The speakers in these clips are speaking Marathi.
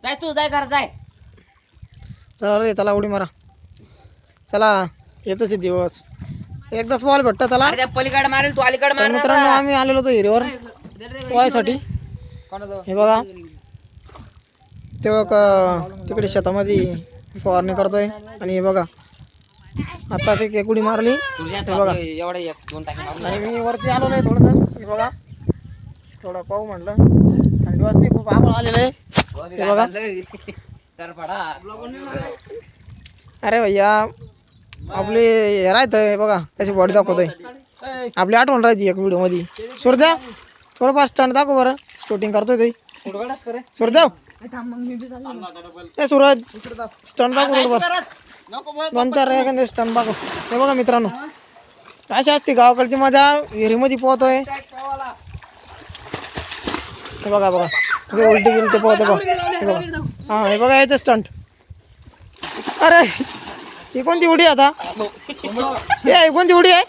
जाय तू जाय घर जाय. चला रे चला उडी मारा. चला येतच दिवस एकदाच बॉल भेटतं चला. अरे त्या पलीकडे मारेल तू अलीकडे मार. मित्रांनो आम्ही आलेलो होतो हिरीवर पोहायसाठी. हे बघा तेव्हा तिकडे शेतामध्ये फवारणी करतोय आणि हे बघा आताच एक उडी मारली. हे बघा एवढे एक दोन टाके मारून. आणि मी वरती आलो नाही थोडंसं. हे बघा थोडं पाहू म्हटलं थंडी वाजते खूप आभाळ आलेलं आहे. हे बघा तर पडा. अरे भैया आपली हे राहतं बघा कशी बॉडी दाखवतोय. आपली आठवण राहायची एक व्हिडिओ मध्ये. सूर्जा थोडंफार स्टंट दाखव बरं. शूटिंग करतोय ते सूर्जा. ए सूरज स्टंट दाखव बरं. 2-4 एखादे स्टंट दाखव. हे बघा मित्रांनो अशी असते गावाकडची मजा. विहिरीमध्ये पोहतोय. हे बघा बघा कसे उलटी गिलटी पोहतो बघा. हे बघा हां हे बघा याचं स्टंट. अरे ही कोणती उडी आता. हे कोणती उडी आहे.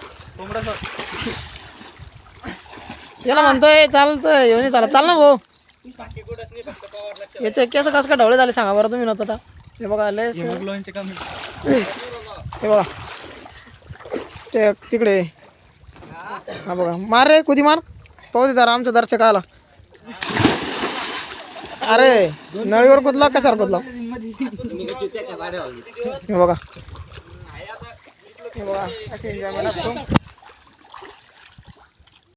याला म्हणतोय चालतंय येऊन चालत चाल ना भाऊ. याचे केस कसं का ढवळे झाले सांगा बरं तुम्ही नव्हता. हे बघा लय हे बघा ते तिकडे. हा बघा मार रे कुदी मार. पाहू दे जरा आमचं दर्शक आला. अरे नळीवर कुदला कशावर कुदला. हे बघा हे बघा असे एन्जॉयमेंट असतो.